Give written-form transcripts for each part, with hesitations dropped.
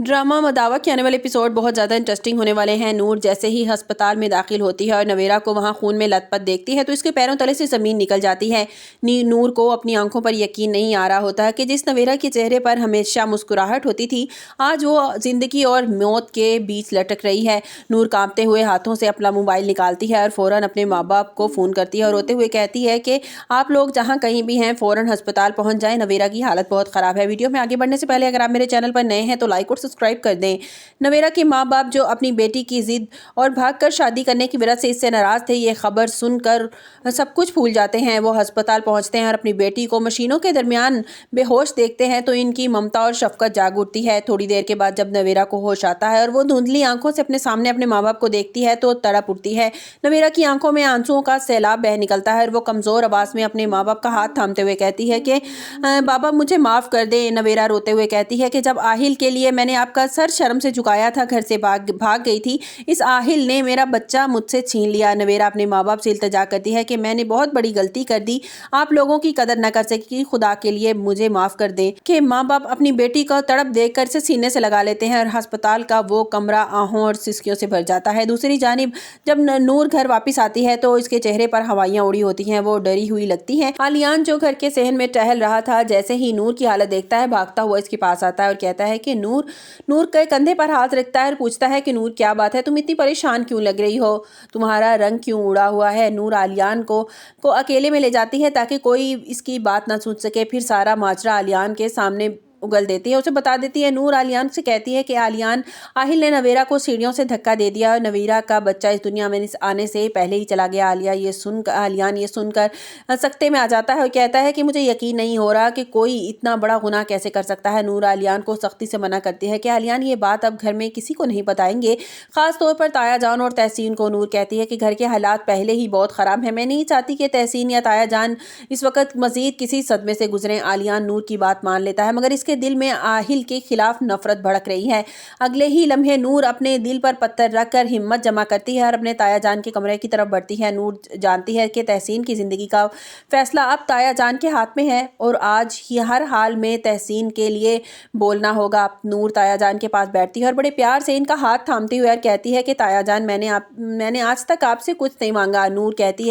Drama मदावा के आने वाले एपिसोड बहुत ज़्यादा इंटरेस्टिंग होने वाले हैं। नूर जैसे ही अस्पताल में दाखिल होती है और नवेरा को वहाँ खून में लथपथ देखती है तो इसके पैरों तले से ज़मीन निकल जाती है। नूर को अपनी आंखों पर यकीन नहीं आ रहा होता है कि जिस नवेरा के चेहरे पर हमेशा मुस्कुराहट होती थी, आज वो ज़िंदगी और मौत के बीच लटक रही है। नूर कांपते हुए हाथों से अपना मोबाइल निकालती है और फ़ौरन अपने माँ बाप को फ़ोन करती है और रोते हुए कहती है कि आप लोग जहाँ कहीं भी हैं फ़ौरन अस्पताल पहुँच जाएँ, नवेरा की हालत बहुत ख़राब है। वीडियो में आगे बढ़ने से पहले अगर आप मेरे चैनल पर नए हैं तो लाइक और सब्सक्राइब कर दें। नवेरा के माँ बाप जो अपनी बेटी की जिद और भागकर शादी करने की वजह से इससे नाराज थे, ये खबर सुनकर सब कुछ भूल जाते हैं। वो अस्पताल पहुंचते हैं और अपनी बेटी को मशीनों के दरमियान बेहोश देखते हैं तो इनकी ममता और शफकत जाग उठती है। थोड़ी देर के बाद जब नवेरा को होश आता है और वो धुंधली आंखों से अपने सामने अपने माँ बाप को देखती है तो तड़प उठती है। नवेरा की आंखों में आंसुओं का सैलाब बह निकलता है और वो कमजोर आवाज में अपने माँ बाप का हाथ थामते हुए कहती है कि बाबा मुझे माफ कर दे। नवेरा रोते हुए कहती है कि जब आहिल के लिए मैंने आपका सर शर्म से झुकाया था, घर से भाग गई थी, इस आहिल ने मेरा बच्चा मुझसे छीन लिया। नवेरा अपने माँ बाप से इल्तिजा करती है कि मैंने बहुत बड़ी गलती कर दी, आप लोगों की कदर न कर सकी, खुदा के लिए मुझे माफ कर दें। कि माँ बाप अपनी बेटी को तड़प देखकर से सीने से लगा लेते हैं और अस्पताल का वो कमरा आहों और सिसकियों से भर जाता है। दूसरी जानिब जब नूर घर वापस आती है तो इसके चेहरे पर हवाइयां उड़ी होती हैं, वो डरी हुई लगती है। आलियान जो घर के सहन में टहल रहा था, जैसे ही नूर की हालत देखता है भागता हुआ इसके पास आता है और कहता है कि नूर के कंधे पर हाथ रखता है और पूछता है कि नूर क्या बात है, तुम इतनी परेशान क्यों लग रही हो, तुम्हारा रंग क्यों उड़ा हुआ है। नूर आलियान को अकेले में ले जाती है ताकि कोई इसकी बात ना सुन सके। फिर सारा माजरा आलियान के सामने उगल देती है, उसे बता देती है। नूर आलियान से कहती है कि आलियान, आहिल ने नवेरा को सीढ़ियों से धक्का दे दिया और नवेरा का बच्चा इस दुनिया में आने से पहले ही चला गया। आलियान ये सुनकर सख्ते में आ जाता है और कहता है कि मुझे यकीन नहीं हो रहा कि कोई इतना बड़ा गुनाह कैसे कर सकता है। नूर आलियान को सख्ती से मना करती है कि आलियान ये बात अब घर में किसी को नहीं बताएंगे, खास तौर पर ताया जान और तहसीन को। नूर कहती है कि घर के हालात पहले ही बहुत ख़राब हैं, मैं नहीं चाहती कि तहसीन या ताया जान इस वक्त मजीद किसी सदमे से गुजरें। आलियान नूर की बात मान लेता है मगर इसके दिल में आहिल के खिलाफ नफरत भड़क रही है। अगले ही लम्हे नूर अपने दिल पर पत्थर रखकर हिम्मत जमा करती है और अपने ताया जान के कमरे की तरफ बढ़ती है। नूर जानती है कि तहसीन की जिंदगी का फैसला अब ताया जान के हाथ में है और आज ही हर हाल में तहसीन के लिए बोलना होगा। नूर ताया जान के पास बैठती है और बड़े प्यार से इनका हाथ थामती हुए कहती है कि ताया जान, मैंने आज तक आपसे कुछ नहीं मांगा। नूर कहती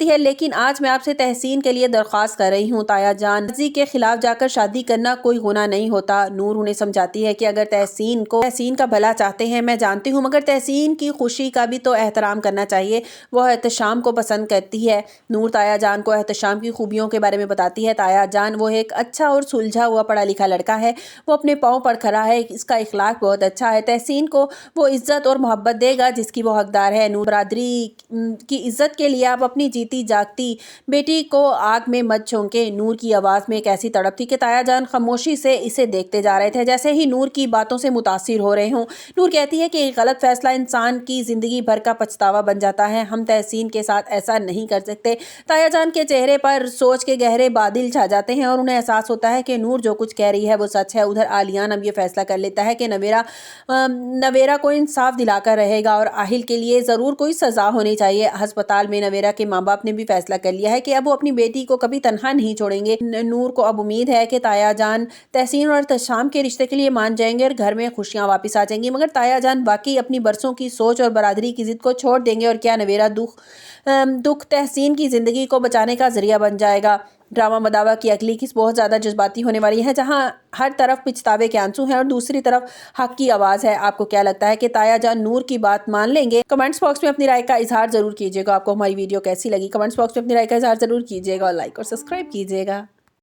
है लेकिन आज मैं आपसे तहसीन के लिए दरख्वास्त कर रही हूँ। ताया जान, मर्जी के खिलाफ जाकर शादी करना कोई गुनाह नहीं होता। नूर उन्हें समझाती है कि अगर तहसीन का भला चाहते हैं, मैं जानती हूँ, मगर तहसीन की खुशी का भी तो एहतराम करना चाहिए। वह एहतशाम को पसंद करती है। नूर ताया जान को एहतशाम की खूबियों के बारे में बताती है। ताया जान वो एक अच्छा और सुलझा हुआ पढ़ा लिखा लड़का है, वो अपने पाँव पर खड़ा है, इसका इखलाक बहुत अच्छा है। तहसीन को वो इज्जत और मोहब्बत देगा जिसकी वो हकदार है। नूर बरादरी की इज्जत के लिए आप अपनी जीती जागती बेटी को आग में मत झोंके। नूर की आवाज़ में एक ऐसी तड़प थी कि ताया जान खामोशी से इसे देखते जा रहे थे, जैसे ही नूर की बातों से मुतासिर हो रहे हों। नूर कहती है कि एक गलत फैसला इंसान की जिंदगी भर का पछतावा बन जाता है, हम तहसीन के साथ ऐसा नहीं कर सकते। ताया जान के चेहरे पर सोच के गहरे बादल छा जाते हैं और उन्हें एहसास होता है कि नूर जो कुछ कह रही है वो सच है। उधर आलियान अब ये फैसला कर लेता है कि नवेरा को इंसाफ दिलाकर रहेगा और आहिल के लिए ज़रूर कोई सज़ा होनी चाहिए। अस्पताल में नवेरा के माँ बाप ने भी फैसला कर लिया है कि अब वो अपनी बेटी को कभी तनहा नहीं छोड़ेंगे। नूर को अब उम्मीद है कि ताया जान तहसीन और तशाम के रिश्ते के लिए मान जाएंगे और घर में खुशियां वापस आ जाएंगी। मगर ताया जान वाकई अपनी बरसों की सोच और बरादरी की जिद को छोड़ देंगे और क्या नवेरा दुख तहसीन की जिंदगी को बचाने का जरिया बन जाएगा। ड्रामा मदावा की अगली किस्त बहुत ज़्यादा जज्बाती होने वाली है, जहां हर तरफ पिछतावे के आंसू हैं और दूसरी तरफ हक की आवाज़ है। आपको क्या लगता है कि ताया जान नूर की बात मान लेंगे? कमेंट्स बॉक्स में अपनी राय का इजहार जरूर कीजिएगा। आपको हमारी वीडियो कैसी लगी कमेंट्स बॉक्स में अपनी राय का इजहार जरूर कीजिएगा और लाइक और सब्सक्राइब कीजिएगा।